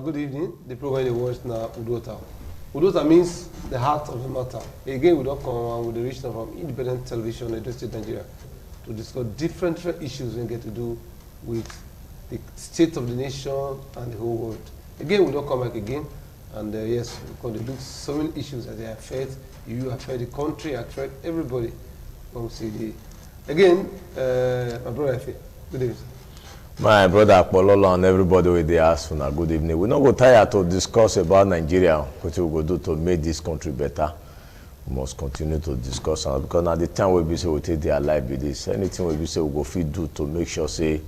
Good evening. The program they watch now, Uduota. Uduota means the heart of the matter. Again, we don't come around with the region from independent television in State Nigeria to discuss different issues and get to do with the state of the nation and the whole world. Again, we don't come back again. And yes, we're going to look so many issues that they affect you, affect the country, affect everybody from CD. Again, my brother, good evening. My brother Pololo and everybody with the ask for a good evening. We're not going to tire to discuss about Nigeria, what we go do to make this country better. We must continue to discuss because now the time we say we take their life with this. Anything we say we go fit do to make sure say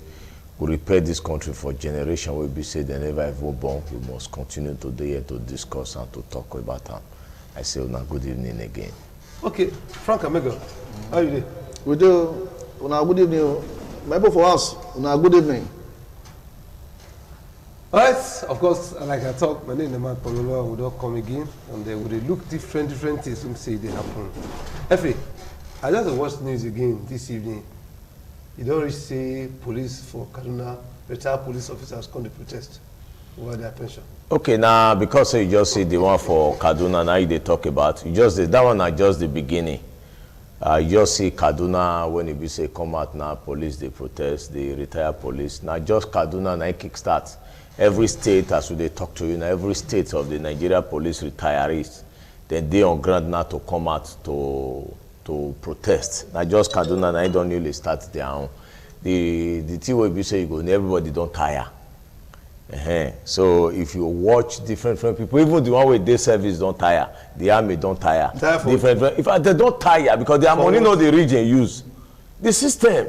we repair this country for generation we be say they never ever born. We must continue to do here to discuss and to talk about them. I say una good evening again. Okay, Frank Amego, how you doing? We do una good evening. Maybe for us, una good evening. All right, of course, like I talk, my name is Mark Pololo, we don't come again, and they would look different things and say they happen. Effie, I just watched news again this evening. You don't really say police for Kaduna, retired police officers come to protest over their pension. Okay, now because you just see the one for Kaduna, now they talk about, you just that one are just the beginning. You just see Kaduna when you say come out now, police they protest, they retire police. Now just Kaduna now kickstart. Every state, as they talk to you now, every state of the Nigeria police retirees, then they on ground now to come out to protest. Now just Kaduna now don't really start their own. The thing will be say you go, everybody don't tire. So if you watch different people, even the one with day service don't tire, the army don't tire. Different, in fact, they don't tire because their money not the region use. The system.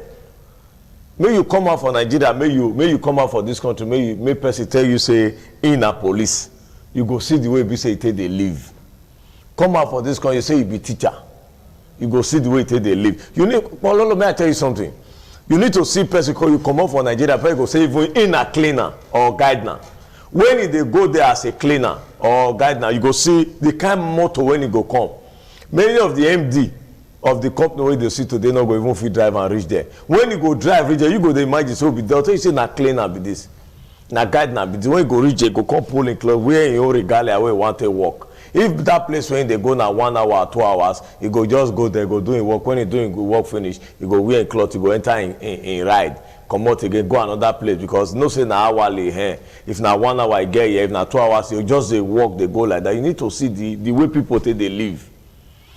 May you come out for Nigeria, may you come out for this country, may person tell you say in a police, you go see the way we say they live. Come out for this country, you say you be teacher. You go see the way they live. You need, Paolo, may I tell you something? You need to see person call you come out for Nigeria, people go say even in a cleaner or gardener. When they go there as a cleaner or gardener, you go see the kind of motor when you go come. Many of the MD of the company where they see today not go even fit drive and reach there. When you go drive reach there, you go to imagine so be there. You say na cleaner be this, na gardener be this. When you go reach there, go come pull in clothes, wear your regalia where you want to walk. If that place when they go now 1 hour, 2 hours, you go just go there, go doing work. When you doing work finish, you go wear clothes, you go enter in ride, come out again, go another place because no say na hourly here. If na 1 hour you get here, if na 2 hours, you just they walk, they go like that. You need to see the way people take they live.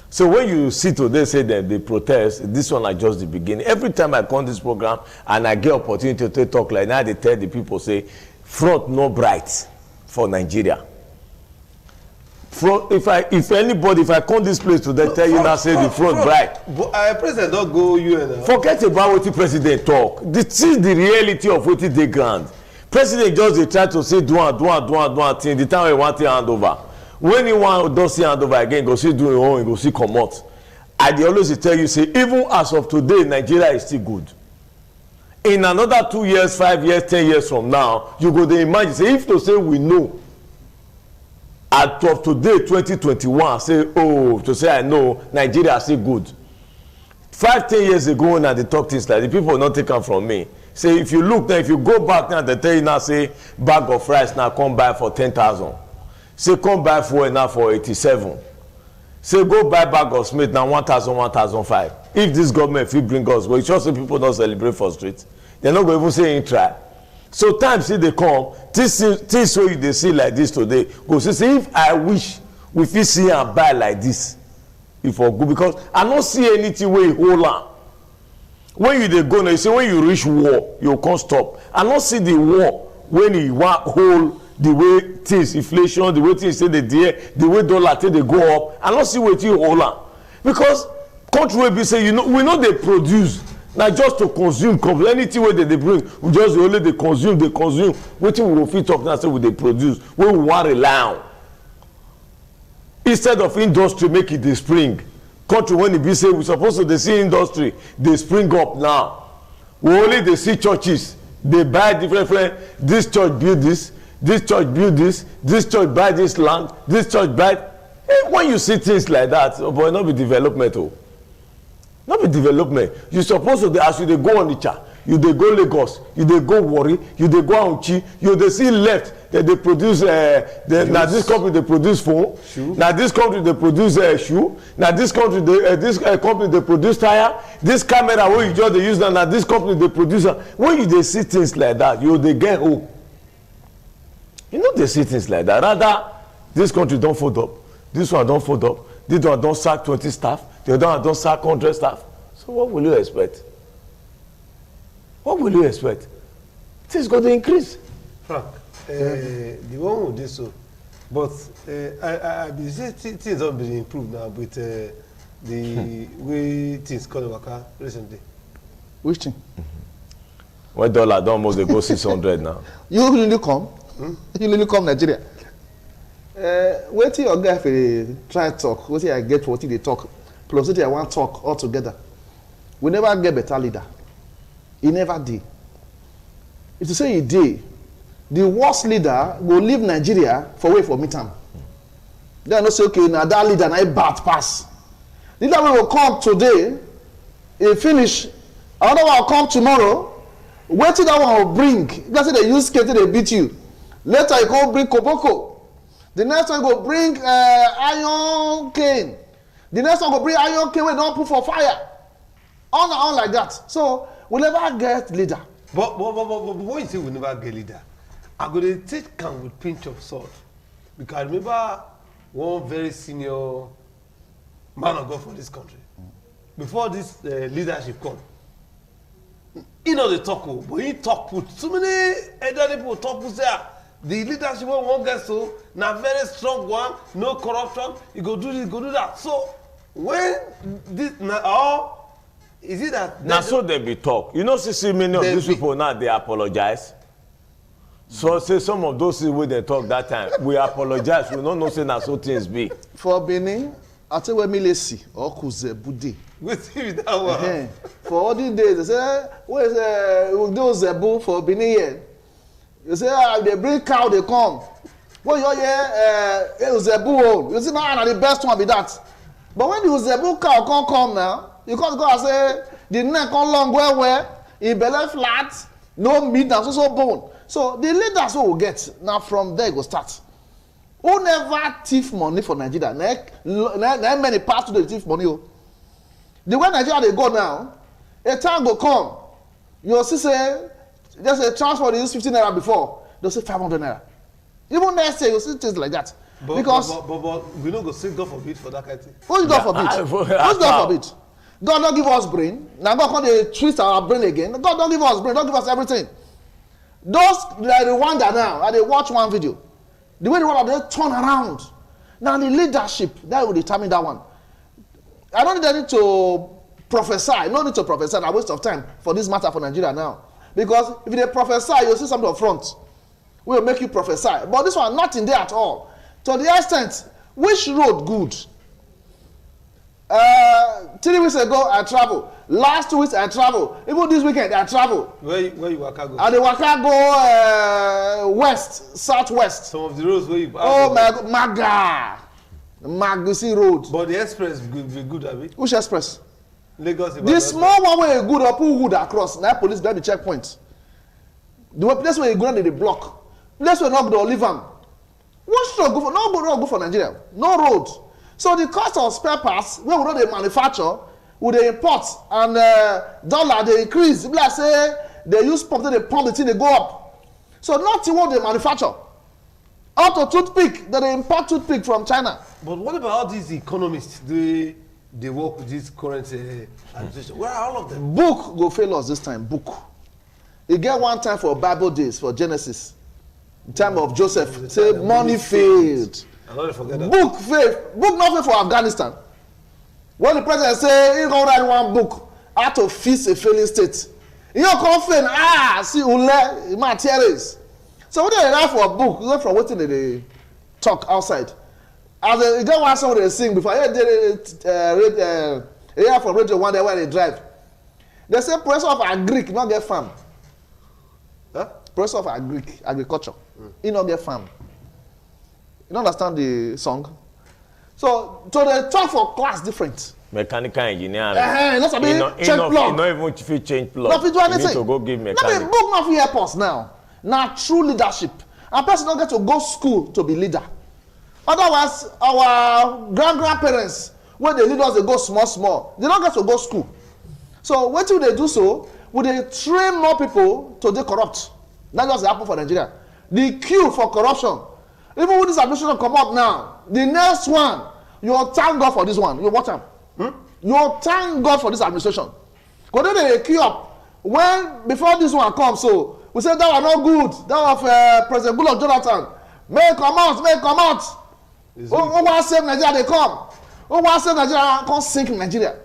So when you see today say that they protest, this one is just the beginning. Every time I come this program and I get opportunity to talk like that, they tell the people say, front no bright for Nigeria. Front, if I come this place today, tell you now say the front bright. But president don't go UN. Forget about what the president talk. This is the reality of what they grant. President just they try to say do one thing. The time we want to hand over. When you want to see hand over again, go see do your own, go see come out. I always tell you, say, even as of today, Nigeria is still good. In another 2 years, 5 years, 10 years from now, you go to imagine, say, if to say we know, as of today, 2021, say, oh, to say I know, Nigeria is still good. 5, 10 years ago, when they talk things like the people will not take them from me. Say, if you look now, if you go back now, they tell you now, say, bag of rice now come buy for 10,000. Say come buy fuel now for 87. Say go buy bag of Smith now 1,000, 1,005. If this government will bring us, but it's just say people don't celebrate for street. They're not going to even say in try. So times see they come, things so they see like this today. Go say if I wish we fit see and buy like this, if for good because I don't see anything where you hold on. When you they go now, you say when you reach war, you can't stop. I don't see the war when you want hold. The way things, inflation, the way things say the way dollar they go up, I don't see what you hold on. Because country will be say, you know, we know they produce, not just to consume, anything where they bring, we just only they consume, what we will fit talk now, say what they produce, what we want to rely on. Instead of industry, make it the spring. Country when it be say, we supposed to they see industry, they spring up now. We only they see churches, they buy different, this church build this church build this church buy this land, this church buy. When you see things like that, oh boy, not be development, oh. Not be development. You supposed to, as you they go on the chart, you they go Lagos, you they go Warri, you they go Auchi, you they see left, they produce now this company they produce phone. Now this country they produce shoe. Now this country this company they produce tire. This camera where you just they use now this company they produce. When you they see things like that, you they get hope. You know they see things like that. Rather, this country don't fold up. This one don't fold up. This one don't sack 20 staff. The other one don't sack 100 staff. So what will you expect? What will you expect? Things going to increase. Frank, the one will do so. But I be say things don't be improved now with the way things called Waka recently. Which thing? When dollar don't almost they go 600 now. You really come? You really come Nigeria? Wait till your guy try talk. Wait till I get what they talk. Plus wait till I want talk all together. We never get better leader. He never did. If you say he did, the worst leader will leave Nigeria for wait for midterm. They are not say okay now that leader now bad pass. The leader will come today, he finish. Another one will come tomorrow. Wait till that one will bring. That's why they use skate they beat you. Later you come bring koboko. The next one go bring iron cane. The next one go bring iron cane wey don put for fire. On and on like that. So we never get leader. But when you say we never get leader, I go to take can with pinch of salt. Because I remember one very senior man of God for this country. Before this leadership come, he know the talk, but he talk put so many elderly people talk put there. The leadership won't get so now very strong one, no corruption. You go do this, go do that. So when this now. Is it that now so they be talk? You know, see many of these people now they apologize. So say some of those where they talk that time, we apologize. We don't know say now so things be. For Benin, I tell you Milesi or Kuzebude. We see that one. For all these days, they say where is those Zebu for Benin here? You say they bring cow, they come. Well, you hear Zebu. You see now the best one be that. But when the Zebu cow can't come now. You can't go and say the neck on long where in belly flat, no meat and so bone. So the leaders will get now from there go start. Who never thief money for Nigeria? Not many parts to the thief money. The way Nigeria they go now, a time go come. You'll see say just a transport they use 15 naira before, they'll say 500 naira. Even next year you'll see things like that. But we don't go say God forbid for that kind of thing. Who's God forbid? Who's God forbid? God don't give us brain. Now God can't twist our brain again. God don't give us brain. Don't give us everything. Those like the one that now, they watch one video. The way the one they turn around. Now the leadership that will determine that one. I don't need to prophesy. No need to prophesy. A waste of time for this matter for Nigeria now. Because if they prophesy, you'll see something up front. Will make you prophesy. But this one nothing there at all. To the extent, which road good? 3 weeks ago I travel. Last 2 weeks I travel. Even this weekend I travel. Where you waka go? And the waka go west, southwest. Some of the roads where you. Oh my God, Magusi Road. But the express will be good, abi? Which express? Lagos. The small one where you good up, who would across? Now police behind the checkpoint. The place where you go they block. Place where not go leave them. What should go for? No road go for Nigeria. No road. So the cost of spare parts, when we know they manufacture, with the import and dollar they increase. Like say they use pump, they pump the thing, they go up. So nothing what they manufacture. Out of toothpick, that they import toothpick from China. But what about all these economists? They work with this current administration. Where are all of them? Book go fail us this time. Book. You get one time for Bible days for Genesis. In time of Joseph, say money failed. I don't forget that. Book failed. Book not failed for Afghanistan. When the president say he gonna write one book how to fix a failing state, you come fail. See ule materials. So when they write for a book, you go from what they talk outside. As you get one song they sing before. Hear from radio one day where they drive. They say professor of agric not get farm. Huh? Professor of agriculture. He not get farm. You don't understand the song? So they talk for class different. Mechanical engineering. Not change plug. Not even if change plug. Not do anything. You need to go give mechanic. Now the book not for help us now. Now true leadership. And person don't get to go school to be leader. Otherwise, our grandparents, when they lead us, they go small. They don't get to go school. So what do they do so? Would they train more people to be corrupt? That just happen for Nigeria. The queue for corruption. Even with this administration come up now, the next one, you'll thank God for this one. You watch them. You'll thank God for this administration. Because then they queue up. When, before this one comes, so, we say that was not good. That was President Goodluck Jonathan. May come out. Who want to save Nigeria, they come. Who want to save Nigeria, can't sink Nigeria.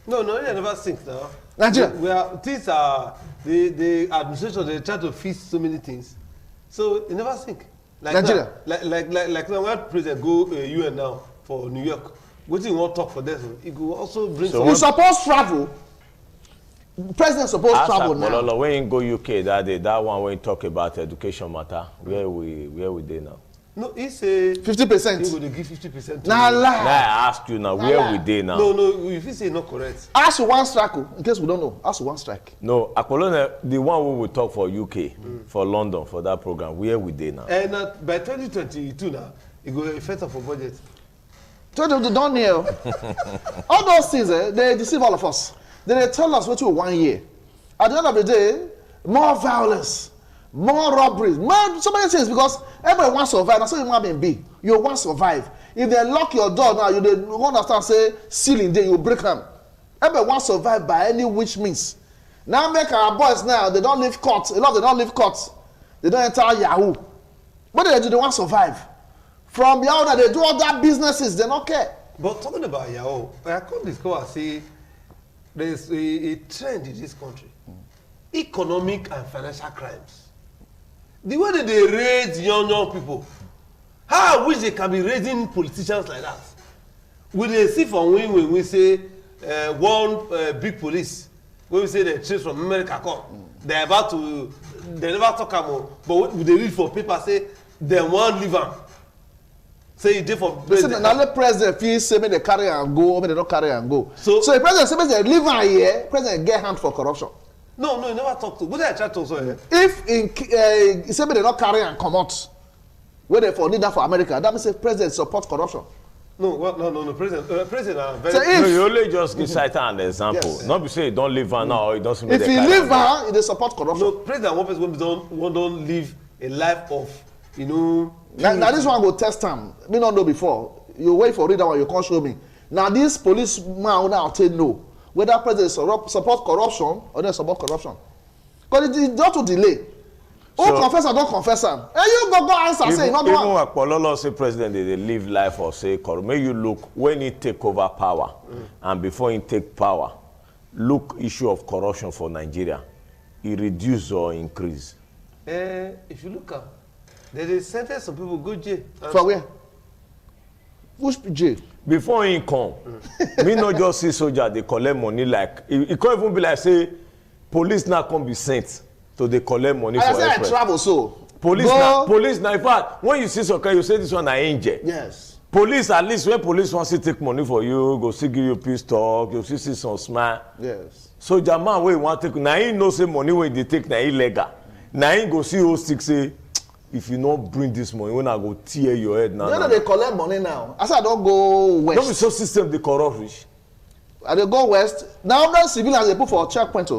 No, they never sink now. Nigeria. Things are, the administration, they try to fix so many things. So, it never sink. Like Nigeria. Now, like now, when President go UN now for New York, what do you want to talk for them? It could also bring So you supposed to travel. President supposed to travel now. When you go UK that day, that one when you talk about education matter, where we there now? No, it's a 50%. He would give 50%. Nah, lie. Now I ask you now, where we there now? No, if you say not correct. Ask you one strike, in case we don't know. Ask you one strike. No, Akolone, the one we will talk for UK, for London, for that program, where we there now? And by 2022 now, it will affect our budget. So they don't hear. All those things, they deceive all of us. They tell us what you 1 year. At the end of the day, more violence, more robberies, more so many things because everybody wants to survive. That's what you want to be. You want to survive. If they lock your door now, you don't understand, say, ceiling there, you break them. Everybody wants to survive by any which means. Now make our boys now, they don't leave court. A lot of them don't leave court. They don't enter Yahoo. What do? They want to survive. From Yahoo, they do other businesses, they don't care. But talking about Yahoo, I can't discover and say there's a trend in this country. Economic and financial crimes. The way that they raise young people, how I wish they can be raising politicians like that. We they see from when we say one big police, when we say they trace from America come, they're about to, they never talk about, but when they read for paper say they won't leave them. Say you did for president. Now let president feel say they carry and go, or they don't carry and go. So the president say they leave one here, president get hand for corruption. No, he never talk to. What did I try to also? If in say they don't carry and come out, where they for leader for America, that means say president support corruption. No, president very. So if you only just give cite an example. Yes. Not be say you don't leave her now or you don't. If you leave her, they support corruption. No, president one person don't live a life of, you know. Now this one go test time. Me not know before. You wait for reader one, you can't show me. Now this policeman now tell no whether president support corruption or they support corruption. Because it not to delay. Who confess or don't confess am? And you go answer say not one. Even Pololo say president they live life or say corrupt. May you look when he take over power and before he take power, look issue of corruption for Nigeria. He reduce or increase. If you look at there is sentence some people go jail. For where? Which jail? Before he come, me not just see soldier they collect money like it can't even be like say police now can't be sent to they collect money for I travel so. Police now in fact when you see soccer you say this one an angel. Yes. Police at least when police want to take money for you go see give you pistol you see some smile. Yes. Soldier man wey want take now he know say money wey they take na illegal. Now he go see 06 say if you not bring this money, when I go tear your head now. You know they collect money now. I said I don't go west. Don't be so system they corrupt rich. I they go west. Now the civilians they put for a checkpoint.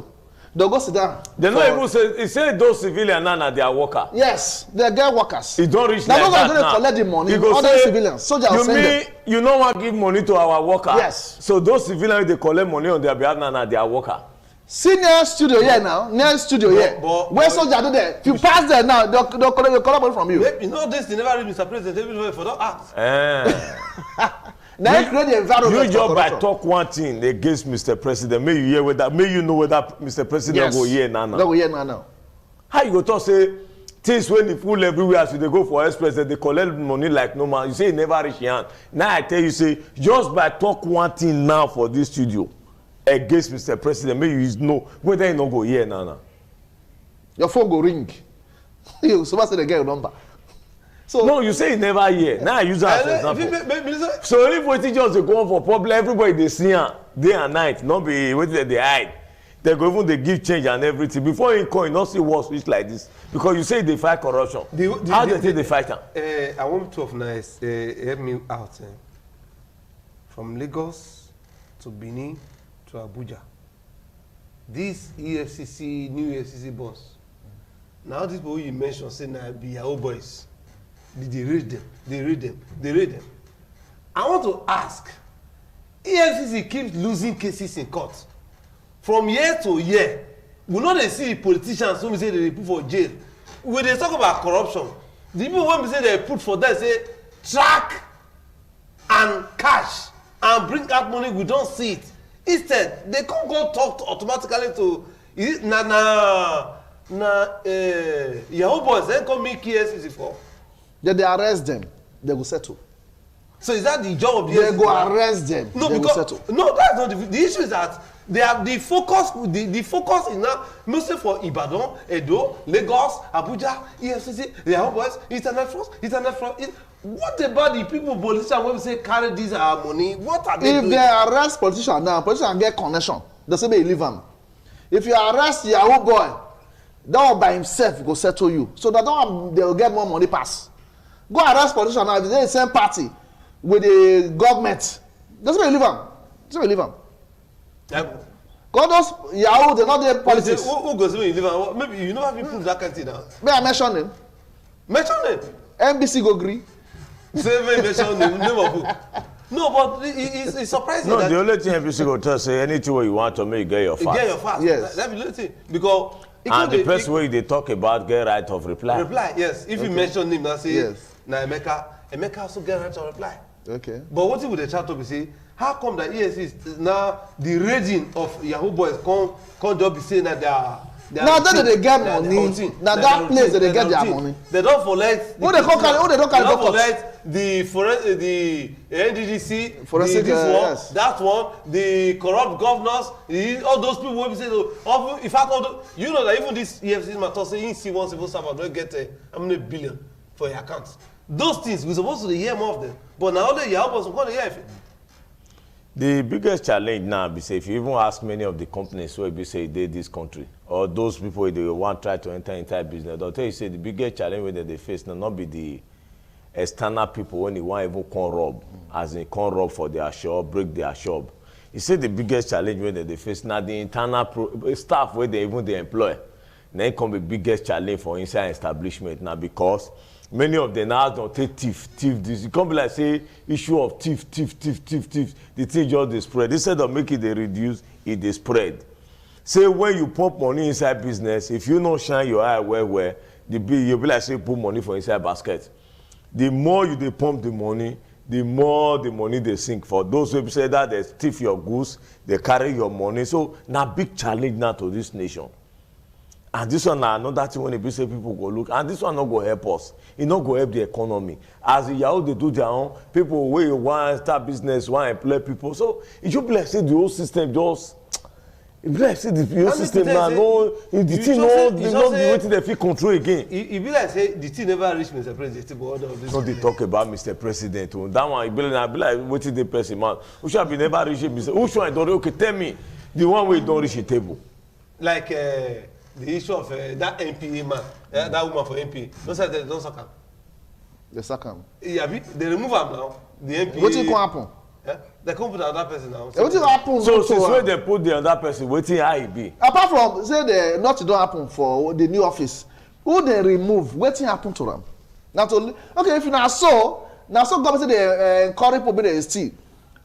They go sit down. They not even say he say those civilians now they are workers. Yes, they get workers. It don't reach now like that now. Now collect the money. All the civilians. Soldiers you send mean them. you don't want to give money to our workers? Yes. So those civilians they collect money on their behalf now they are workers. See next studio here now. Next studio here. Where soldiers do there? If you pass there now, they'll collect money from you. You know this, they never read Mr. President, even for that act. Now you create the environment. You just by talk one thing against Mr. President, may you hear whether, may you know whether Mr. President go here now. Go here now. How you go talk say things when the full everywhere so they go for ex-president, they collect money like no man. You say you never reach your hand. Now I tell you say just by talk one thing now for this studio against Mr. President, may you know whether you not go here now. Your phone go ring. You supposed to get your number. So no, you say you never hear. Now I use that as an example. So if we just go on for public, everybody they see her day and night, not be waiting they hide. They go even they give change and everything. Before you come, you not see wars which like this. Because you say they fight corruption. How do they fight them? I want to of nice help me out. From Lagos to Benin to Abuja. This EFCC, new EFCC boss. Now these people you mentioned say now be Yahoo boys. They read them. They read them. They read them. I want to ask. EFCC keeps losing cases in court. From year to year, we know they see politicians who say they put for jail. When they talk about corruption, the people when we say they put for that say track and cash and bring out money, we don't see it. Instead, they can't go talk to automatically to Yahoo boys. They come make EFCC for. Then they arrest them. They will settle. So is that the job of the They go arrest them. No, they because will settle. no, that's not the issue. Is that they have the focus. The focus is now mostly for Ibadan, Edo, Lagos, Abuja, EFCC, the Yahoo boys, internet fraud. What about the people politicians when we say carry this our money? What are they doing? If they arrest politician now, politician get connection. They say they leave him. If you arrest Yahoo boy, that one by himself go settle you. So that don't they will get more money pass. Go arrest politician now. If they the same party with the government, that's why you leave him. That's why you leave him. God those Yahoo, they're not there politics. Who goes when you leave him? Maybe you know how people that kind of thing now. May I mention him? Mention him. NBC go agree. Say mention the name of who? No, but it's surprising. No, that the only thing NBC go tell say anything where you want to make, get your fast. Get your fast. Yes. That's the only thing. Because and the first way they talk about get right of reply. Reply, yes. If you mention him, now say yes. Now Emeka also get right of reply. Okay. But what if with the chat to be say, how come that ESC is now the raging of Yahoo boys can't just be saying that they are now that they get money, now that place that they get their money. They don't collect. Who they don't collect the NDDC, forensic, yes. That one, the corrupt governors, all those people will be saying, in fact, you know that even this EFCC matter say you see one civil servant don't get how many billion for your accounts. Those things we're supposed to hear more of them, but now they help us to hear it. The biggest challenge now be say if you even ask many of the companies who be say they this country or those people they want try to enter into business, they'll tell you say the biggest challenge that they face now not be the external people when they want even come rob, as in come rob for their shop, break their shop. You say the biggest challenge when they face now the internal staff where they even they employ. Now it come the biggest challenge for inside establishment now because many of them now don't take thief this. It can't be like say issue of thief. The thing just they spread. Instead of make it they reduce, it they spread. Say when you pump money inside business, if you not shine your eye where you'll be like say put money for inside basket. The more you they pump the money, the more the money they sink. For those who say that they thief your goods, they carry your money. So now big challenge now to this nation. And this one now another thing when the say people go look, and this one not go help us. It not go help the economy. As the Yahoo they do their own, people where you want start business, want employ people. So it should be like say the whole system just. It be like say the whole system now no, the thing no, they not be waiting they feel control again. It be like say the thing never reach Mr. President. But so they talk about Mr. President. That one it be like waiting the person man. Who should be never reach Mr. Who should don't okay tell me the one way don't reach a table. Like the issue of that MP man, that woman for MP. Don't say they don't sack him. They sack him. Yeah, they remove him now. The MP. What will happen? They come put another person now. What will happen? So since when they put the other person, waiting how it be? Apart from say the nothing don't happen for the new office, who they remove? Waiting happen to them? Not only okay if you now so government say they encourage people to steal.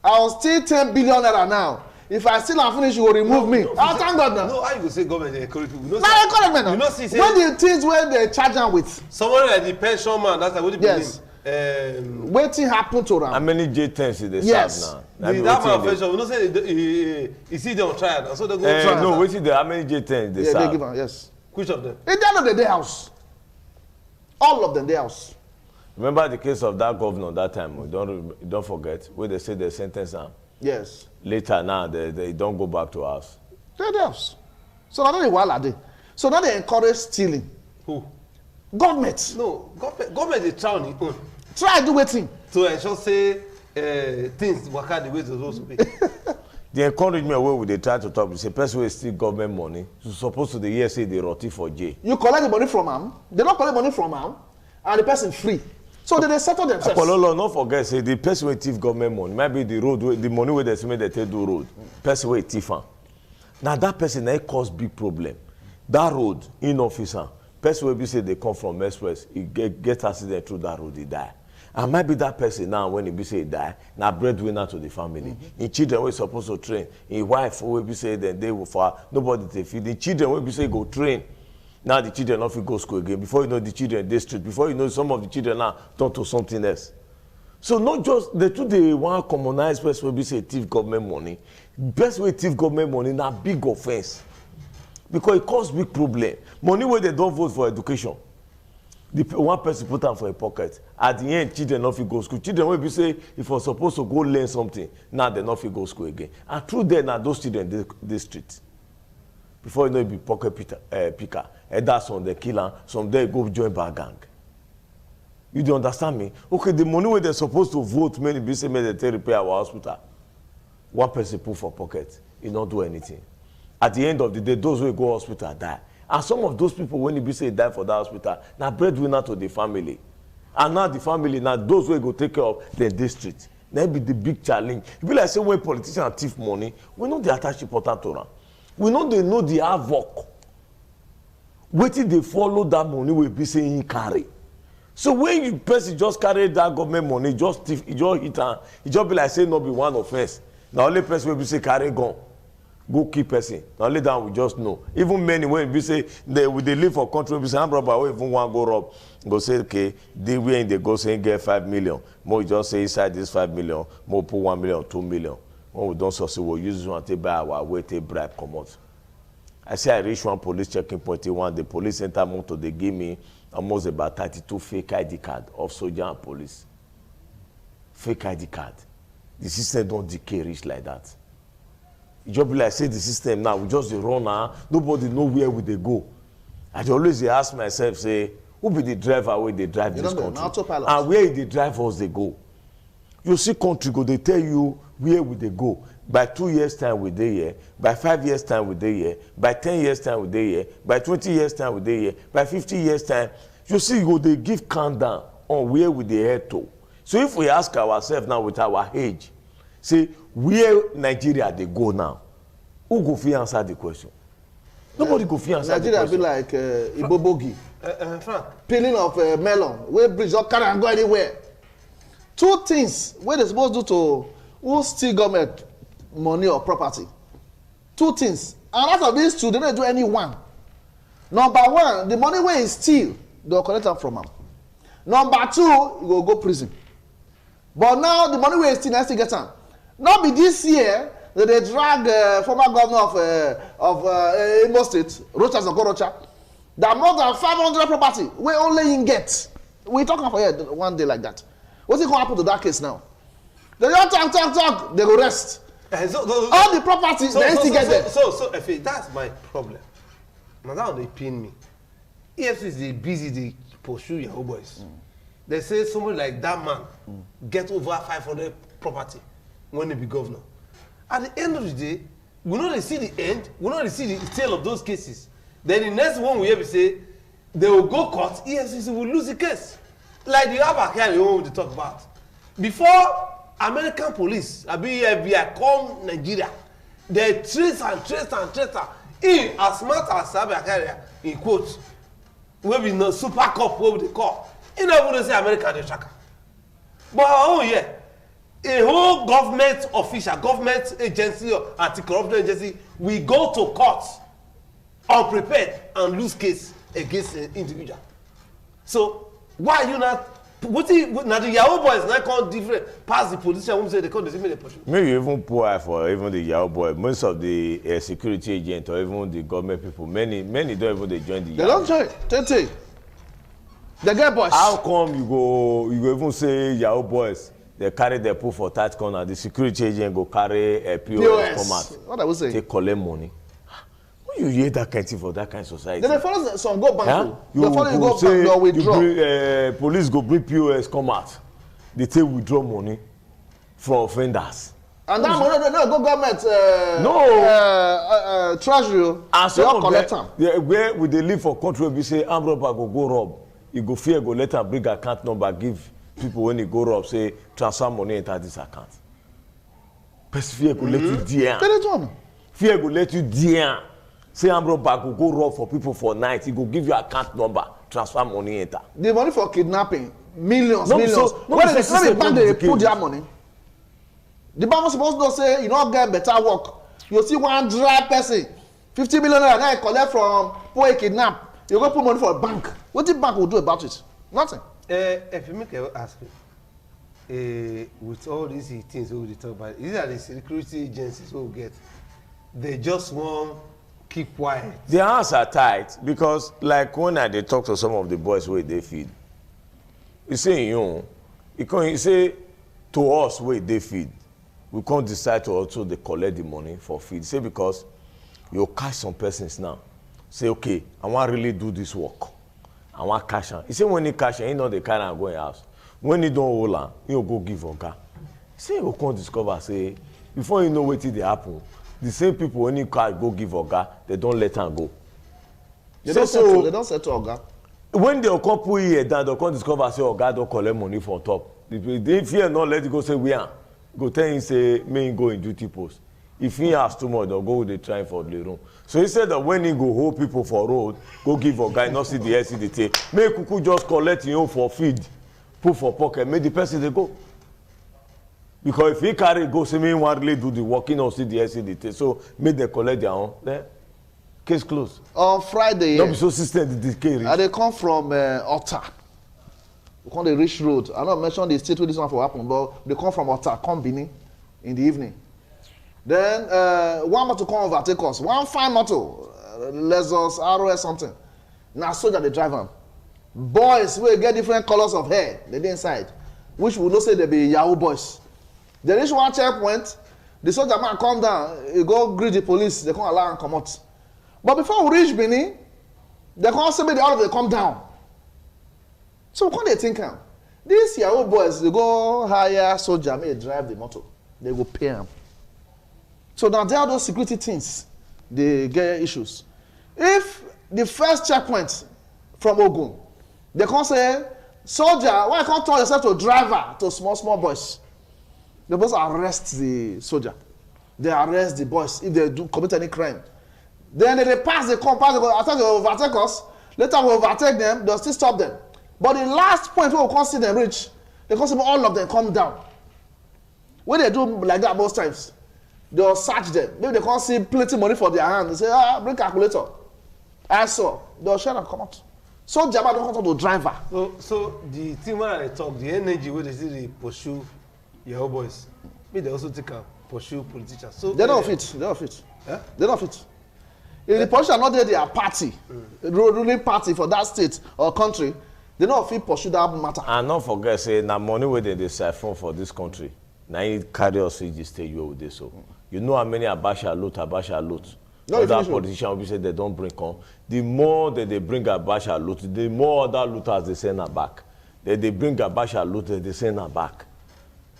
I will steal 10 billion naira now. If I still not finish, you will remove me. I'll thank God now. No, how you go say government they encourage people? No, encouragement now. You know, see, say, when the things where they charge them with. Someone like the pension man, that's what it yes. Waiting happen to them. How many J10s is they yes. serve now? That man pension, we don't say he see them try now, so they go try. No, waiting there. How many J10s they serve? Yeah, they give them. Yes. Which of them? In the end of the day house. All of them day house. Remember the case of that governor that time. Don't forget where they say they sentence him. Yes. Later now they don't go back to house. They're the house. So now they while are they? So now they encourage stealing. Who? Government. No, government is trying on its own. Try do wetin. To ensure say things work out the way they're supposed to be. The encouragement where they try to talk, say person wey steal government money, so supposed to the year say they rot for jail. You collect the money from am, they don't collect money from am, and the person free. So they settle themselves. Apollo, not forget, say the person wey thief government money, maybe the road, the money where they say they take do road, person wey thief am. Now that person they cause big problem. That road in officer, person wey be say they come from express, he get accident through that road, he die. And maybe that person now when he be say he die, now breadwinner to the family. In children we supposed to train. In wife will be say then they will for nobody to feed. In children will be say go train. Now the children not go school again. Before you know the children they street. Before you know some of the children now turn to something else. So not just the two they want commonize person will be say thief government money. Best way thief government money now big offense. Because it cause big problem. Money where they don't vote for education. The one person put am for a pocket. At the end, children not fit go school. Children will be say if you're supposed to go learn something, now they not fit go school again. And through there, now those children they street. Before you know, it be pocket picker. And that's on the killer. Some day go join bar gang. You don't understand me? Okay, the money where they're supposed to vote, many be say they take repair our hospital. One person put for pocket, he not do anything. At the end of the day, those who go hospital die. And some of those people, when you be say die for that hospital, now breadwinner to the family. And now the family, now those who go take care of the district. That be the big challenge. It be like say when politicians thief money, we know they attach important to them. We know they know the havoc. Waiting they follow that money will be saying he carry. So when you person just carry that government money, just thief, it just hit and it just be like say not be one offense. Now only person will be say carry gun. Go keep person. Now only that we just know. Even many when we say they live for country, we say I'm robber, or even one go rob, go say okay, they when they go say get 5 million. More just say inside this 5 million, more put 1 million, 2 million. When we don't succeed, we'll use this one to buy our way, take bribe, come out. I say I reach one police checking point, the police enter motor, they give me almost about 32 fake ID card of soldier and police. Fake ID card. The system don't decay rich like that. It just be like say the system now, we just run now, nobody know where we they go. I always ask myself, say, who be the driver where they drive this country? And where they drive us they go? You see country go, they tell you where would they go. By 2 years time we they here, by 5 years time we they here, by 10 years time we they here, by 20 years time we they here, by 50 years time. You see, go they give countdown on where we they head to. So if we ask ourselves now with our age, say where Nigeria they go now, who go fit answer the question? Nobody go fit answer Nigeria the question. Nigeria be like Ibobogi. Frank. Peeling of melon, where bridge don't carry and go anywhere. Two things where they supposed to do to who steal government money or property. Two things. And out of these two, they don't do any one. Number one, the money where is steal, they'll collect them from them. Number two, you will go prison. But now the money where is steal, I still get them. Not be this year that they drag former governor of Imo State, Rocha Zokorocha, that more than 500 property we only in get. We talking for here one day like that. What's it going to happen to that case now? They don't talk, they go rest. All the properties, they still get there. So, that's my problem. Now that they pin me. EFCC is they busy, they pursue Yahoo boys. They say somebody like that man get over 500 property when they be governor. At the end of the day, we know they see the end, we know they see the tail of those cases. Then the next one we hear say they will go court, EFCC will lose the case. Like the Abuja we want to talk about. Before American police, FBI come Nigeria, they trace and trace and trace. He as smart as Abuja in quotes, we be no super cop what they call. He never even say American they tracker. But oh yeah, a whole government official, government agency or anti-corruption agency, we go to court unprepared and lose case against an individual. So why you not? Now the Yahoo boys not come different past the politician who say they come the same way they push. Maybe even poor for even the Yahoo boy. Most of the security agents or even the government people, many don't even they join the. They don't join. Tete. They get boys. How come you go even say Yahoo boys? They carry their pool for tight corner. The security agent go carry a POS come out. What I was saying. They collect money. When you hear that kind of thing for that kind of society. Then they follow some go bank. Huh? They follow you go bank or withdraw. Police go bring POS come out. They take withdraw money from offenders. And that money no go government treasury. And some of them, where we dey live for country we say armed robber go rob, you go fear go let am bring account number give people when he go rob say transfer money enter this account. Person fear go let you there. Fear go let you there. Say armed robber go rob for people for night, he go give you account number, transfer money enter. The money for kidnapping millions. When the bank they put their money. The bank was supposed to say you don't get better work. You see one dry person, 50 million naira now collect from poor kidnap. You go put money for a bank. What the bank will do about it? Nothing. If you make an ask with all these things we talk about, these are the security agencies who get. They just want keep quiet. Their hands are tight because, like when I dey talk to some of the boys where they feed, you say you say to us where they feed, we can't decide to also they collect the money for feed. Say because you catch some persons now. Say okay, I want really do this work. I want cash. He say when he cash, he know the kind of going house. When he don't hold on, he'll go give oga. Say you can't discover. Say before you know what they happen, the same people when you can't go give oga, they don't let them go. They don't settle oga. When they come put here down, they can't discover. Say oga don't collect money from top. They fear not let it go. Say we are. Go tell him say may go in duty post. If he has too much, they'll go with the try for the room. So he said that when he go hold people for road, go give a guy not see the SCDT. Make Kuku just collect him for feed, put for pocket, make the person they go. Because if he carry go, say me want really do the working or see the SCDT. So make they collect their own. Then case closed. On Friday, don't be so system the decay. And they come from Ota. We call the Rich Road. I don't mention the state where this one for happen, but they come from Ota, come Bini in the evening. Then one motor come overtake us. One fine motor, Lexus, ROS something. Now soldier they drive them. Boys will get different colors of hair. They dey inside, which we know say they be Yahoo boys. They reach one checkpoint. The soldier man come down. He go greet the police. They come allow and come out. But before we reach Benin, they come say the all of them come down. So what they think? These Yahoo boys they go hire soldier may drive the motor. They go pay them. So now there are those security things, they get issues. If the first checkpoint from Ogun, they can say, soldier, why can't turn yourself to driver to small boys? They must arrest the soldier. They arrest the boys if they do commit any crime. Then they pass, they come, after they overtake us, later we overtake them, they'll still stop them. But the last point where we can't see them reach, they can see all of them come down. When they do like that most times, they'll search them. Maybe they can't see plenty money for their hand. They say, bring calculator. I saw. They'll share and come out. So Jabba don't come to the driver. So the thing when they talk, the energy where they see they pursue Yahoo boys, maybe they also take a pursue politicians. So they don't fit. They don't fit. Yeah? They don't fit. If the politicians not there, they are party, ruling party for that state or country, they don't fit pursue that matter. And not forget, say, now money where they siphon for this country. Now you carry us to stay you with this. So you know how many Abacha loot. No, other politicians will be say they don't bring on. The more that they bring Abacha loot, the more other looters they send her back. They bring Abacha loot, they send her back.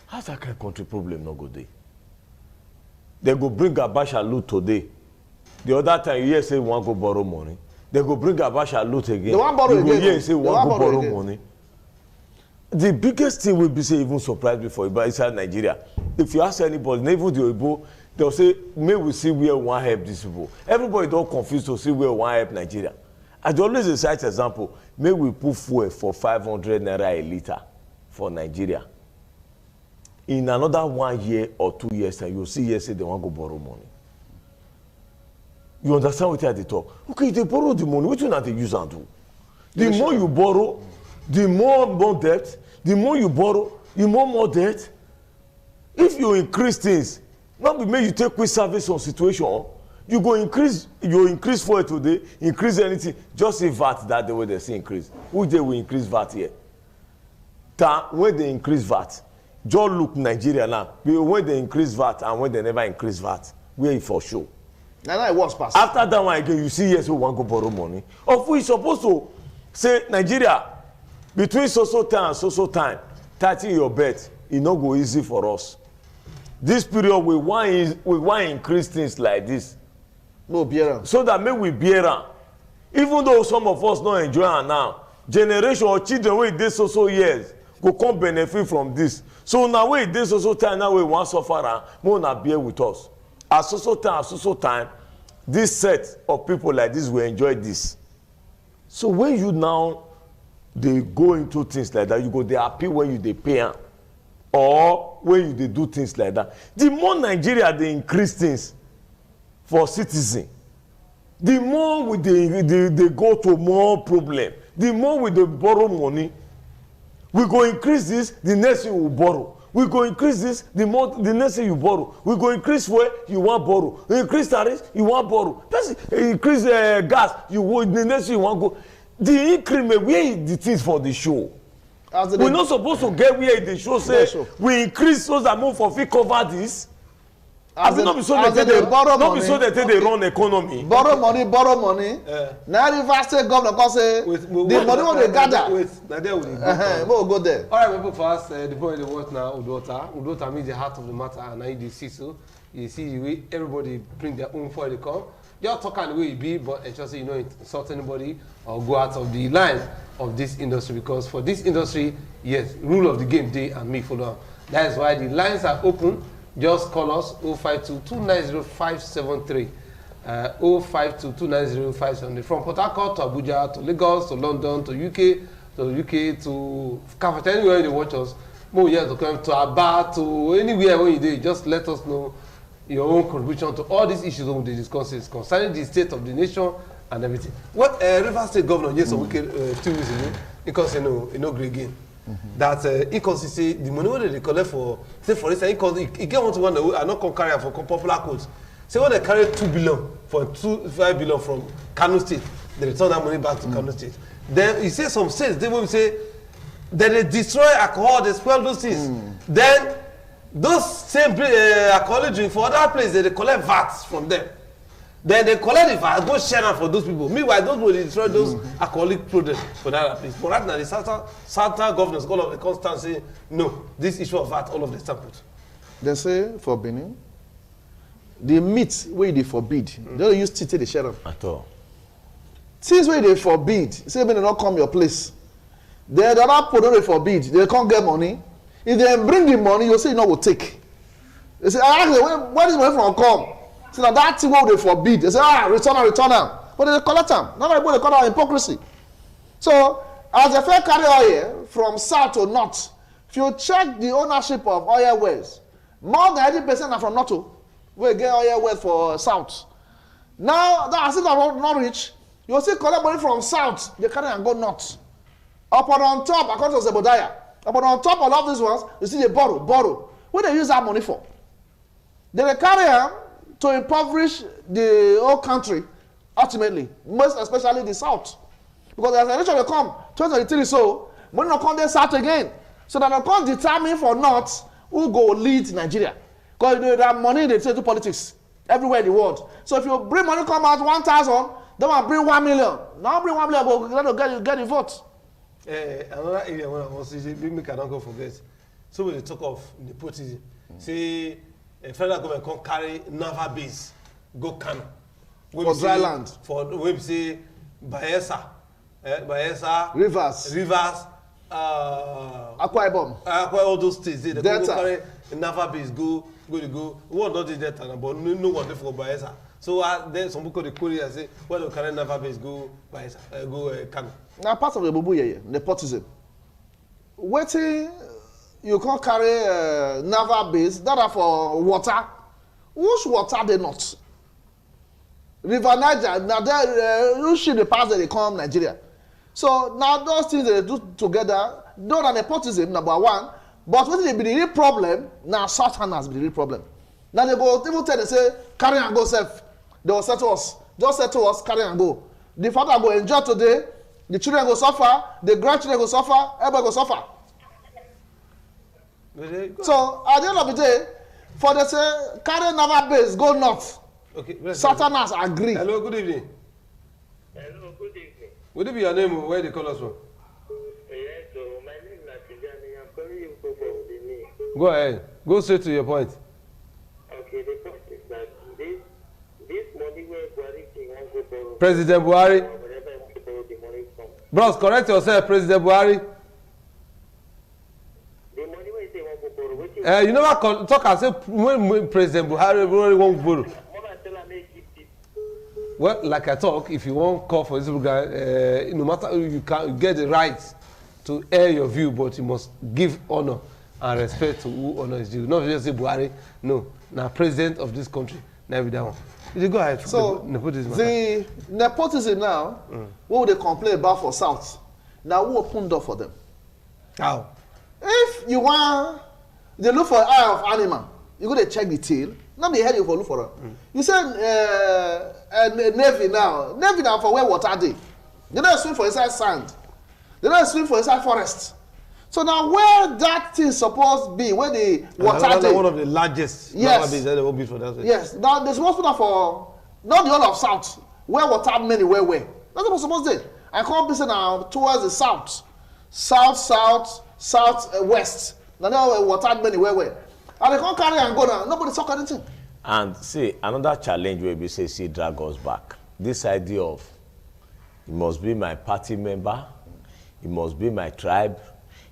How's that kind of country problem not go there? They go bring Abacha loot today. The other time you hear say one go borrow money. They go bring Abacha loot again. They want borrow again. You hear say one go borrow money. The biggest thing will be say even surprise me for Iba inside Nigeria. If you ask anybody, even the Igbo, they'll say, may we see where we want to help these people. Everybody don't confuse to see where we want to help Nigeria. I always cite example, may we put fuel for 500 naira a liter for Nigeria. In another 1 year or 2 years time, you'll see here say they want to go borrow money. You understand what they talk? Okay, they borrow the money, what you not they use and do? The more you borrow, the more debt, the more you borrow, the more debt. If you increase things, not be make you take quick service on situation, you go increase for it today, increase anything, just say VAT that the way they say increase. Which day we increase VAT here? When they increase VAT, just look Nigeria now. When they increase VAT and when they never increase VAT, where it for sure. Now it was past. After that one again, you see yes, we want to borrow money. Of which supposed to say Nigeria, between so time and so time, 30 your bet, it not go easy for us. this period we want increase things like this. No beer. So that make we bear am. Even though some of us not enjoy am now, generation or children wey dey so years go come benefit from this. So now wey dey so time now we wan suffer am, make una bear with us. At so time, this set of people like this will enjoy this. So when you now dey go into things like that, you go dey happy when you dey pay am, or when you dey do things like that. The more Nigeria dey increase things for citizens, the more we dey go to more problem. The more we dey borrow money, we go increase this, the next thing we will borrow. We go increase this, the next thing you borrow. We go increase where you want borrow. We increase tariffs, you want borrow. Increase gas, the next thing you want go. The increment, where the things for the show? We're not supposed to get where the show say we increase so that more for fit cover this. As not be so they take they run economy. Borrow money. Now the state governor can say the money will they gather. Now there we'll go there. All right, people, first the point they watch now, Uduota. Uduota means the heart of the matter, and now you see so. You see the way everybody bring their own for the come. Just talk the way it be, but ensure you don't insult anybody or go out of the line of this industry, because for this industry, yes, rule of the game day and me follow. That is why the lines are open. Just call us 052-290-573. 052-290-573. From Port Harcourt to Abuja to Lagos to London to UK to Cafeteria, anywhere you watch us. More years to come to Aba to anywhere when you do, just let us know your own contribution to all these issues we discuss concerning the state of the nation and everything. What Rivers State Governor, yes, 2 weeks ago, because great again. That inconsistency, the money what they collect for, say for instance, he get one to one that I not come carry for popular quotes. Say when they carry 2 billion for 5 billion from Kano State, they return that money back to Kano State. Then you say some states, they will say that they destroy alcohol, they spoil those things. Then those same alcoholic drink for other places, they collect VATs from them. Then they collect the VAT, go share them for those people. Meanwhile, those will destroy those alcoholic products for that place. But right now, the southern governors, all of the constant say, no, this issue of VAT, all of the samples. They say for Benin, the meat where they forbid, they don't use teeth they share them. At all. Things where they forbid, say when they not come your place. The other people they forbid, they can't get money. If they bring the money, you say you know will take. They say, I ask them, where is money from come? So now that thing what they forbid, they say, return them. But they collect them. Not everybody they call that hypocrisy. So, as the fair carry oil from south to north, if you check the ownership of oil wells, more than 80% are from north. We get oil wells for south. Now, that as if not rich, you will see collect money from south, they carry and go north. Up on top, according to Zebodiah, up on top of all these ones, you see they borrow. What they use that money for? They carry them to impoverish the whole country, ultimately, most especially the south. Because as a nation will come, 2023 so, money will come there south again. So that they can't determine for north who go lead Nigeria. Because that money they say to politics everywhere in the world. So if you bring money come out 1,000, they want to bring 1 million. Now bring 1 million, go get the vote. Another area when I was saying, make I don't go forget. So when they talk of nepotism, say federal government can carry naval base, go Kano. For dry land. For we say Bayelsa, Rivers, Akwa Ibom, all those states. They go carry naval base, go. What not the Delta, but no one for Bayelsa. So then some people they call it and say, well, they carry naval base, go Bayelsa, go Kano. Now part of the bubu nepotism. Waiting. You can't carry naval base that are for water. Which water they not? River Niger, now you ship the pass that they come Nigeria. So now those things they do together, not an nepotism, number one. But what they be the real problem, now Southerners be the real problem. Now they go, people tell they say, carry and go safe. They will say to us, just say to us, carry and go. The father go enjoy today, the children go suffer, the grandchildren go suffer, everybody go suffer. So at the end of the day, for the say carry naval base go north. Okay, Southerners agree. Hello, good evening. Hello, good evening. Would it be your name? Where they call us from? Yes, so my name is Natijani. I'm calling you from Benin. Go ahead. Go straight to your point. where Buhari thing won't go borrow. President Buhari. Whenever he wants to borrow the money from. Bros, correct yourself, President Buhari. The money where he say won't go borrow. Which You never talk and say when President Buhari won't borrow. Mama tell her make it. Well, like I talk, if you won't call for this program, no matter you can get the right to air your view, but you must give honor and respect to who honor is due. Not just say Buhari, no. Now, president of this country, never that one. You go ahead. So nepotism. The nepotism now, what would they complain about for South? Now who opened door for them? How? If you want, they look for eye of animal. You go to check the tail. Not the head you for look for them. You said Navy now. Navy now for where water dey. They don't swim for inside sand. They don't swim for inside forest. So now where that thing supposed be, where the water dey. One of the largest. Yes. For that. Yes. Now there's supposed to be for not the whole of South, where water many where. That's what supposed to do. I can't be saying now towards the south, west. Now there water many where. And they can't carry and go now. Nobody talk anything. And see, another challenge where we say, see, drag us back. This idea of, it must be my party member, it must be my tribe,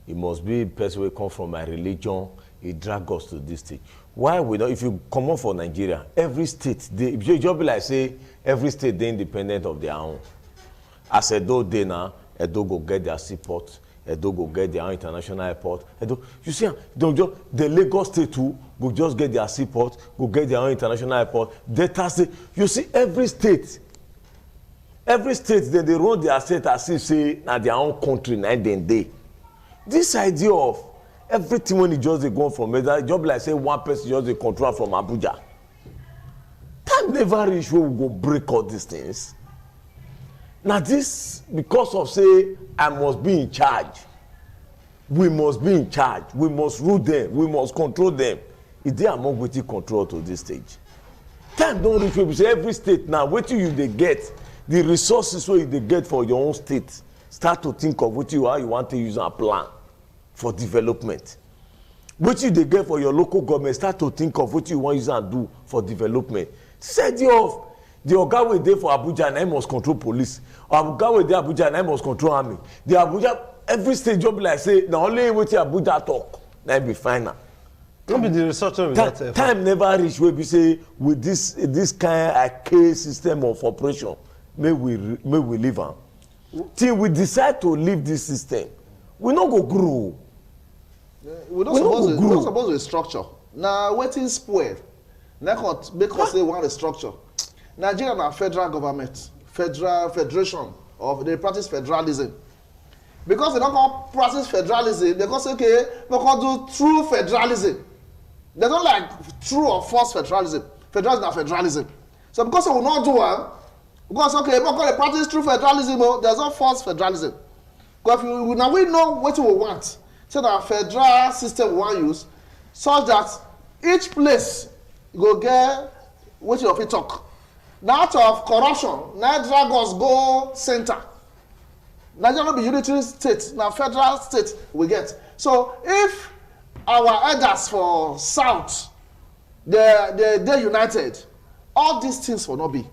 it must be a person who come from my religion, it drag us to this stage. Why we don't, if you come on for Nigeria, every state, they just be like say, every state they independent of their own. As Edo dey now, Edo go get their seaport, Edo go get their own international airport. Edo, you see, the Lagos state too go just get their seaport, go get their own international airport. Delta state, you see, every state, then they run their state as if say na their own country, na then they. This idea of everything when it just dey go from Medal, just like say one person just dey control from Abuja. Time never reach where we go break all these things. Now this, because of say, I must be in charge. We must be in charge. We must rule them. We must control them. Is there among wetin control to this stage? Time don't reach where we say every state now, wetin you dey get, the resources wey you dey get for your own state, start to think of how you want to use a plan for development. Wetin you dey get for your local government, start to think of what you want to use and do for development. This idea of the oga wey dey for Abuja na him must control police, or oga wey dey Abuja na him must control army. The Abuja, every state just be like say na only wetin Abuja talk na him be final. Don't be the researcher with that. Time never reach wey be say with this kind archaic system of operation, may we leave am. Till we decide to leave this system, we no go grow. We don't suppose to structure. Now wetin spoil, na make us say we want a structure. Nigeria na federal government, federation of they practice federalism. Because they don't practice federalism, they go say okay, we can do true federalism. They don't like true or false federalism. Federalism na federalism. So because we will not do one, because okay, we can practice true federalism, there's no false federalism. Because now we know what we want. So that federal system we want use, such that each place go get what you fit talk. Now out of corruption, now drag us go center. Nigeria no be unitary state, now federal state we get. So if our elders for south, they're united, all these things will not be.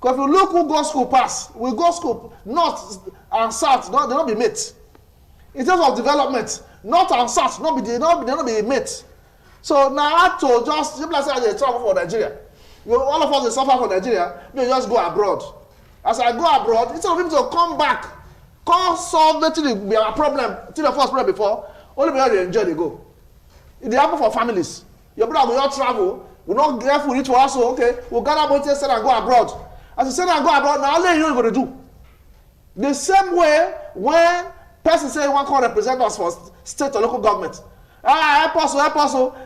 Because if you look who go school pass, we go school north and south, they not be mates. In terms of development, north and south they not be mates. So now to just like say they travel for Nigeria. All of us they suffer for Nigeria, they just go abroad. As I go abroad, instead of people to come back, come solve our problem, till the first problem before, only because they enjoy they go. It happen for families. Your brother will not travel, will not get food eat for us, so okay, we'll gather money and go abroad. As you send and go abroad, now only you know what you're going to do. The same way when person say one can represent us for state or local government. Help us.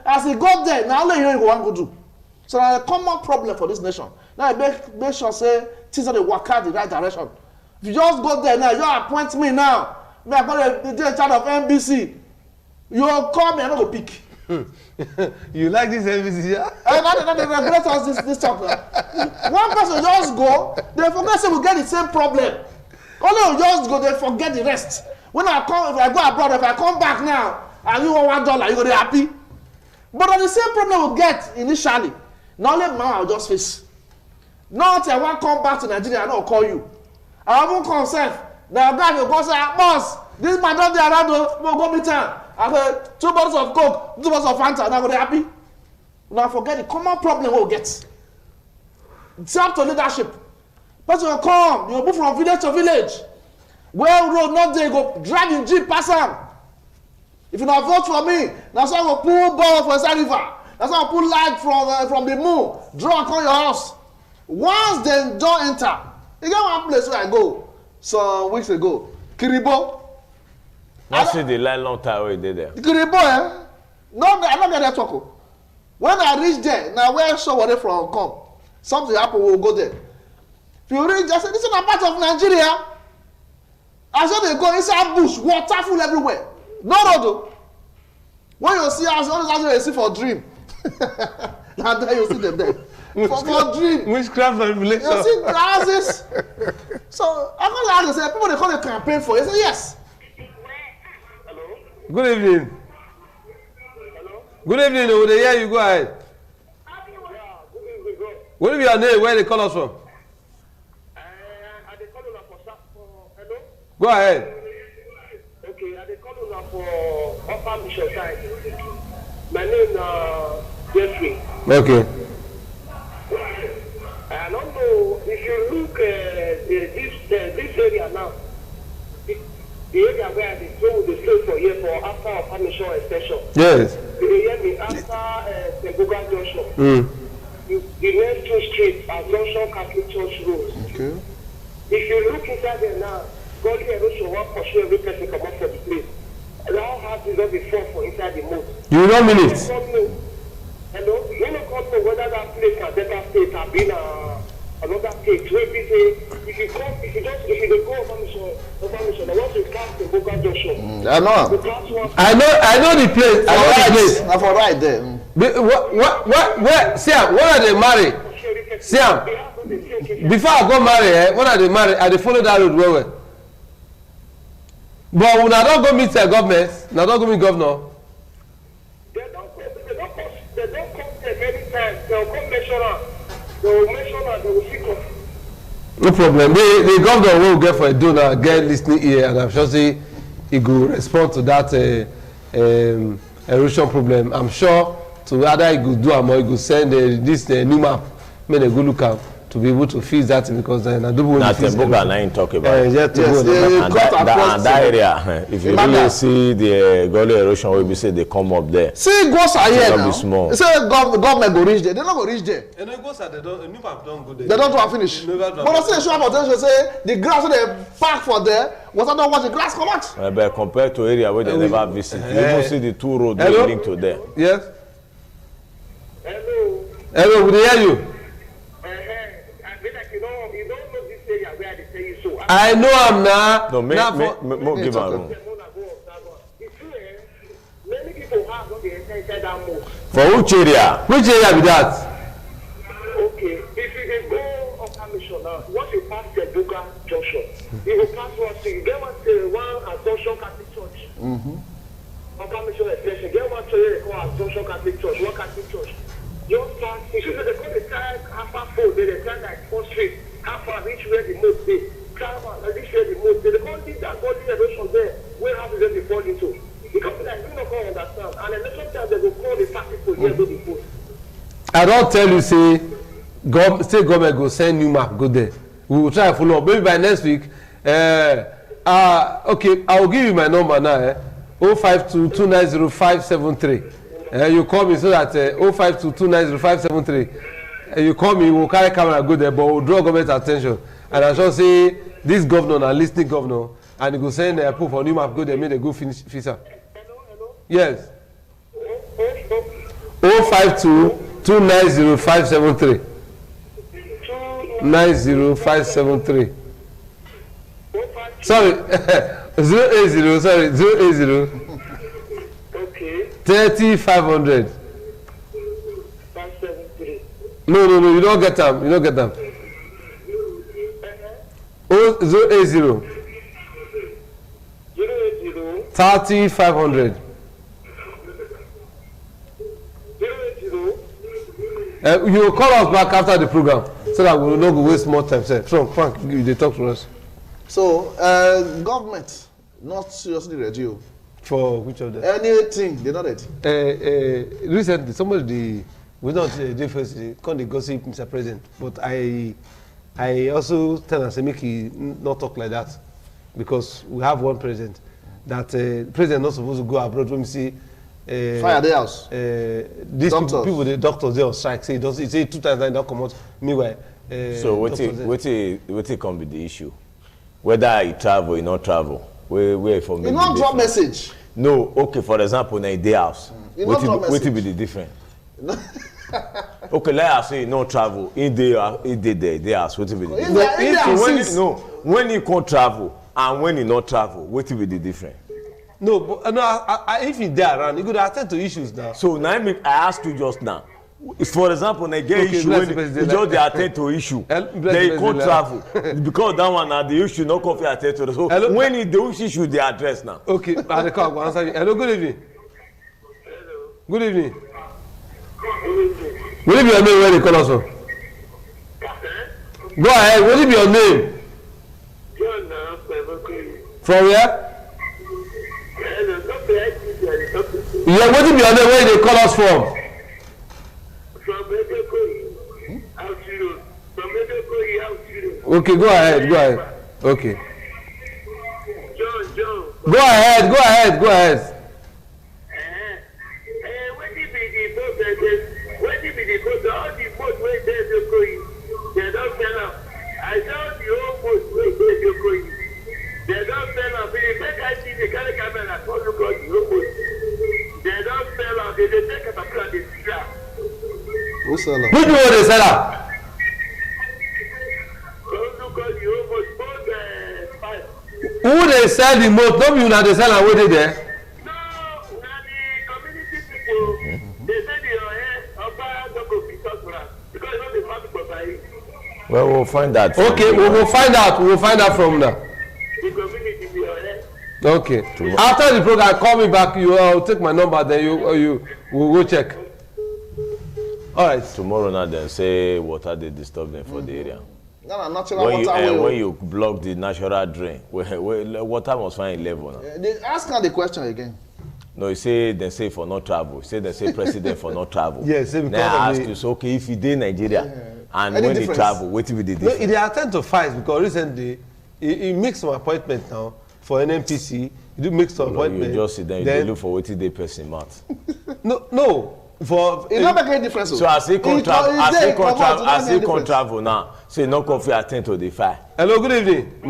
As he got there, now only you know what you do. So that's a common problem for this nation. Now make sure say things are the work out the right direction. If you just go there now, you appoint me now. Me I got the in charge of NBC. You call me, I no go pick. You like this NBC? Yeah? They regulate us this talk. One person just go, they forget say we get the same problem. Only we just go, they forget the rest. When I come, if I go abroad, if I come back now, and you want $1, you go be happy. But the same problem we get initially. Now only man I'll just face. Not I want come back to Nigeria and not call you. I won't come self. Now guy will go say, boss, this man don't dey around go meet am. I say 2 bottles of Coke, 2 bottles of Fanta, now go dey happy. Now forget the common problem we'll get. It's up to leadership. Person will come, you move from village to village. Well road not there, go drive in jeep pass am. If you not vote for me, that's why I go pull ball from inside river. That's why I pull light from the moon, draw on your house. Once they don't enter, you get one place where I go some weeks ago, Kiribo. Not see the line long time where they there. Kiribo, eh? No, I don't get that talk. When I reach there, now where somebody from come, something happen, we'll go there. If you reach, I say, this is a part of Nigeria. I saw they go inside bush, water full everywhere. No road. When you see us, all you see for dream. And then you see them there. For dream. Witchcraft manipulation. You see houses. So I can't say people they call a campaign for. You say yes. Hello? Good evening. Hello? Good evening, over there. You go ahead. Yeah, good evening, bro. What is your name? Where they call us from? I dey call una for hello? Go ahead. Okay, I dey call una for Upper Mission side. My name na Jeffrey. Okay. I don't know if you look this area now. The area where I dey go with the stay for here for after Upper Mission extension. Yes. You dey hear me after Abuja junction. The next 2 streets are Junction Catholic Church Road. Okay. If you look inside there now, God erosion won't pursue every person come up for the place. Now have to not be fall for inside the mood. You don't mean it. Hello? You don't know whether that place are better state or been another state. Where we say if you go over mission, I want to cast the Abuja junction. I know. The class one. I know the place. I know the place. I'm for right there. What? Siam, when are they married? Siam, before I go marry, when are they married? I dey follow that road well. But when I don't go meet the government, I don't go meet governor. They don't come there many times. They'll come measure am. They will measure am. They will see come. No problem. The governor will get for a donor, get listening here, and I'm sure say he go respond to that erosion problem. I'm sure to either he go do am or he go send this new map, make they go look am to be able to fix that because I don't want to fix it. That's the book talk about. Yes, and that area, if you really see the gully erosion, we say they come up there. See, ghosts are here now. Small. Say government go reach there. They not go reach there. And the ghosts are new map don't go there. They don't want to finish. But I say show up potential say the grass they park for there. Water don't want the grass come out. But compared to area where they never visit, you even see the 2 roads leading to there. Yes. Hello. Hello, we hear you. I know I'm now. No, give a room. Many people have not been inside that move. For which area? Which area be that? Okay, if you go on mission now, once you pass the Abuja junction, you will pass one thing. Get one at Junction Catholic Church. On mission extension, get one to call Junction Catholic Church, one Catholic Church. Just pass. You should they call the time half far four. They try like 4 street. Half far reach where the most be. Reach where the most. They can't do that. All the erosion there. Where have they been fall into? Because like you not gonna understand. And then sometimes they will call the party for here go the post. I don't tell you say government go send new map go there. We will try to follow up. Maybe by next week. Okay, I will give you my number now. 052 290 573. You call me so that 052 290 573. You call me, we'll carry camera go there, but we'll draw government attention. And I shall say this governor and listening governor, and he go send a proof for new map go there, make they go finish visa. Hello? Yes. 052 290 573. 90573. Sorry, 080. Sorry, 080. Okay. 30,500. 573. No, you don't get them. You don't get them. 080. 080. 30,500. 080. You will call us back after the program. so that we will not go waste more time. Sir. Frank, they talk to us. So, government not seriously ready. For which of them? Anything, they're not ready. Recently, somebody, we don't difference, can't gossip, Mr. President, but I also tell us, make he not talk like that, because we have one president, that president not supposed to go abroad when we see fire the house. These people, the doctors, they on strike. Say he say 2 times they don't come out. Meanwhile, so what it come be the issue? Whether he travel, he not travel. Where for me? You not drop message. No, okay. For example, in the house, what will be the different? Okay, let us say no travel. In the house, what will be the different? When you can't travel and when you not travel, what will be the different? No, but if he's there around, he could attend to issues now. So now I asked you just now. For example, they get issue when you just they attend to issue, they can't travel because that one are the issue no coffee attend to. So hello? When is the issue they address now? Okay, I can't answer you. Hello, good evening. Hello. Good evening. Will it be your name where they call us from? Go ahead. Will it be your name? From where? Yeah, what will be your name where they call us from? Okay, go ahead. Okay. John. Go ahead. When you be the boat, all the boat where they're going, they don't sell up. I saw the whole boat where they're going. They don't sell up. If you make I see the camera, all look at the whole boat. They don't sell up. They take a picture of the strap. Who sell up? Which one they sell up? Who they sell the most? Don't you know they sell and wait there? No, the community people. They say because it's not the family. Well, we'll find that. Okay, we will find out. We will find out from now. The community people. Okay. After the program, call me back. I'll take my number. Then you will go check. All right. Tomorrow now, then say water they disturb them for the area. When you block the natural drain, water must find a level now. They ask her the question again. No, you say they say for not travel. Say they say president for not travel. Yes, because now I ask you, so okay, if you did Nigeria and when he travel, what will be the difference? No, they attend to fight because recently he makes some appointment now for an NPC. He do make some appointment. You just sit there, you look for what they person mouth. No. For it not make any difference. So I say contract travel now. So no coffee attend to the fire. Hello, good evening.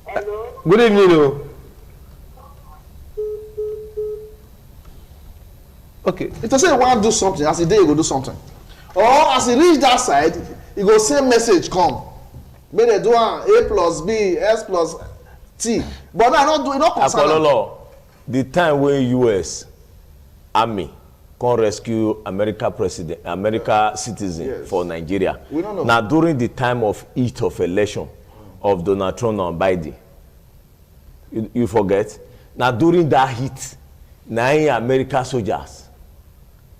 Hello. Good evening. No. Okay. It doesn't say he want to do something. As he day he go do something, or as he reach that side, he go same message come. Make they do A plus B, S plus T. But I don't do it. Not concern. The time when US Army can rescue America citizen for Nigeria. We don't know. Now during the time of heat of election of Donald Trump and Biden, you forget. Now during that heat, now America soldiers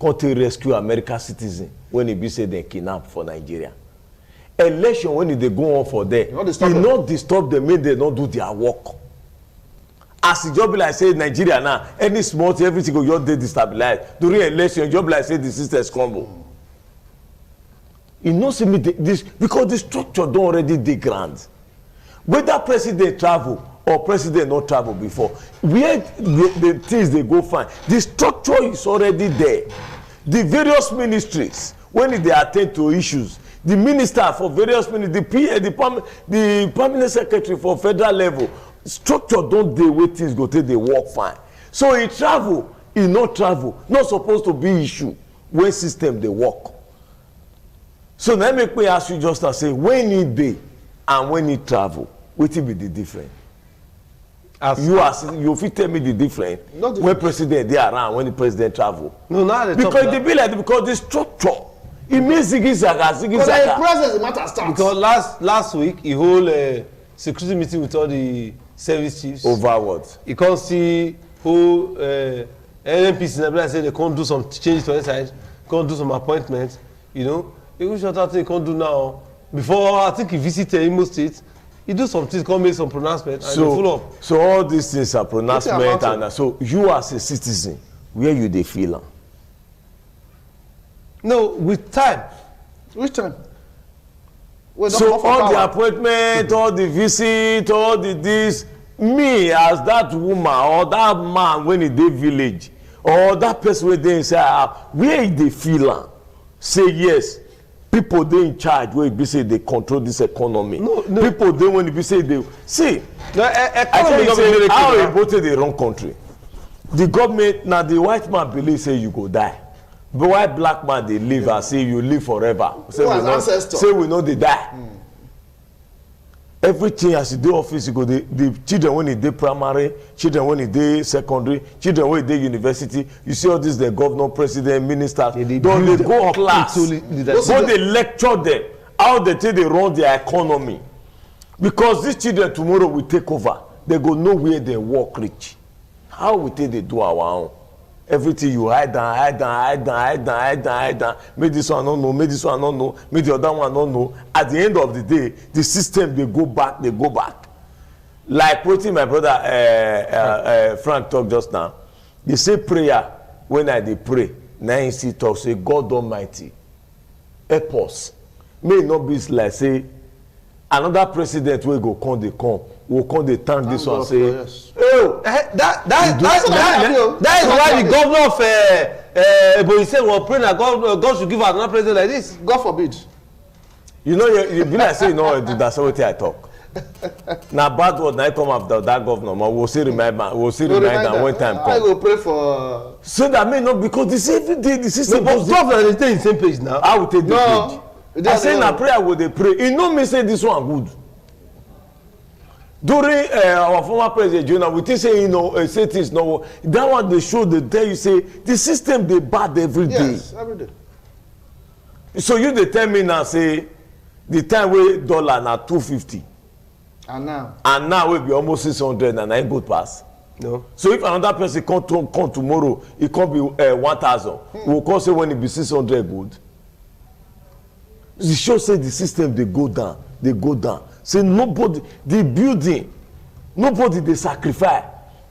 come to rescue America citizen when it be say they kidnap for Nigeria. Election when they go on for there, not disturb them, make they not do their work. As the job like say Nigeria now, any small thing, everything go just destabilize. During election, job like say the system is crumble. You know, see me this because the structure don't already degrade. Whether president travel or president not travel before, where the things they go find, the structure is already there. The various ministries, when they attend to issues, the minister for various ministries, the permanent secretary for federal level. Structure don't dey wey things go take dey work fine. So he travel, he not travel, not supposed to be issue when system dey work. So now make me ask you just to say when he dey and when he travel, wetin be the difference? You fit tell me the difference when president dey around, when the president travel. No, now because they be like because the structure e mean ziggy-zaga. Because the presence matter start. Because last week he hold security meeting with all the service chiefs. Over what? You can't see who NPC say they can't do some changes to inside, can't do some appointments, you know. Even shorter thing he can't do now. Before, I think he visited Imo State, he do some things, come make some pronouncement, and so, full up. So all these things are pronouncement, and so you as a citizen, where you dey feel am? No, with time. Which time? So all the appointment, all the visit, all the this, me as that woman or that man when he dey village, or that person wey dey inside, where he dey feel am? Say yes. People dey in charge wey be say dey control this economy. No. People dey when e be say dey see. No, I tell you say how oyibo dey run country. The government na the white man believe say you go die, but white black man dey live and say you live forever. Say we no dey die. Everything as you dey office you go dey the children when e dey primary, children when e dey secondary, children when e dey university, you see all this the governor, president, ministers don dey go class go dey lecture them how they take dey run their economy, because these children tomorrow will take over, they go know where their work reach. How we take dey do our own? Everything you hide down, make this one no know, make this one no know, make the other one no know. At the end of the day, the system they go back. Like wetin my brother Frank talk just now. They say prayer when I dey pray. Now he still talk say God Almighty help us. May not be like say another president wey go come dey come. We'll come dey thank this one say yes. Oh, that is why the governor of Ebonyi State was praying that God should give us another president like this. God forbid. You know, you be like say you know that's what I talk. Now bad word now come after that governor, but we'll see remind them when time come. I go pray for. So that may not because this every day the system. No, but governor dey stay in the same page now. I will take the page. I say na prayer go dey pray. E no mean say this one good. During our former president Jonah, we think say say things no. That one they show they tell you say the system they bad every day. Yes, every day. So you dey tell me now say the time wey dollar na 250. And now we be almost 600 and I ain't good pass. No. So if another person come tomorrow, it can be 1,000. We'll come say when it be 600 good. The show say the system they go down. Say nobody the building, nobody they sacrifice.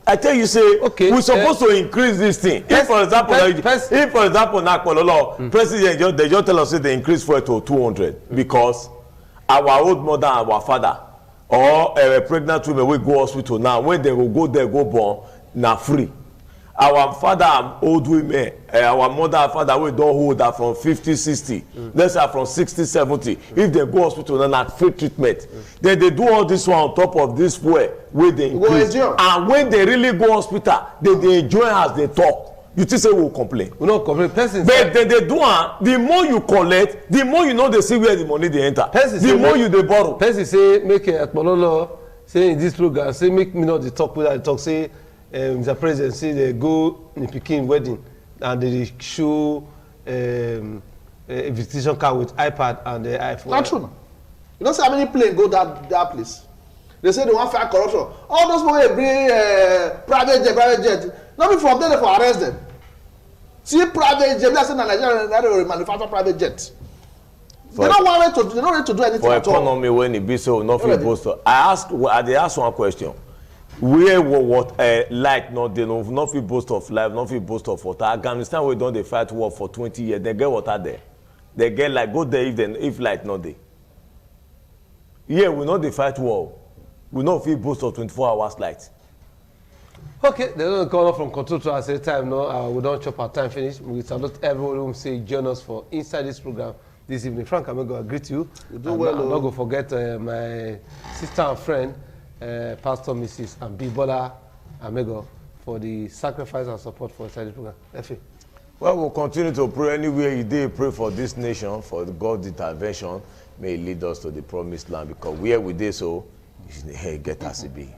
I tell you say okay, we supposed to increase this thing. If for example now president they just tell us say they increase fuel to 200 because our old mother and our father or pregnant women wey go hospital now when they will go there go born na free. Our father and old women our mother and father wey don hold her from 50-60 let's say from 60-70 if they go hospital na free treatment. Then they do all this one on top of this fuel wey dey increase and when they really go hospital they dey enjoy as they talk. You think say we will complain? We no complain. Person but they do am. The more you collect, the more you know they see where the money they enter. The more you they borrow. Person say make a Ekpololo say in this program say make me not the talk with that talk say Mr. President say they go in Pikin wedding and they show invitation card with iPad and the iPhone. Not true. You don't see how many planes go that place. They say they want fight corruption. All those people wey bring private jet. Not be from there for arrest them. See private jet, that's in Nigeria, they manufacture private jet. They don't want to do anything for at all. For economy when it be so, nothing post. I ask one question. Where what light not they nothing boast of life, nothing boast of water. Afghanistan we don't they fight war for 20 years. They get water there. They get like go there if light not there. Yeah, we know they fight war. We not feel boast of 24 hours light. Okay, they don't call up from control to us at time. No, we don't chop our time finish. We salute everyone who say join us for inside this program this evening. Frank, I'm going to greet you. You do well. I'm not going to forget my sister and friend, Pastor Mrs. Ambibola Amego, for the sacrifice and support for inside this program. Effie. Well, we'll continue to pray anywhere you did. Pray for this nation, for God's intervention. May it lead us to the promised land because where we did so, get us to be.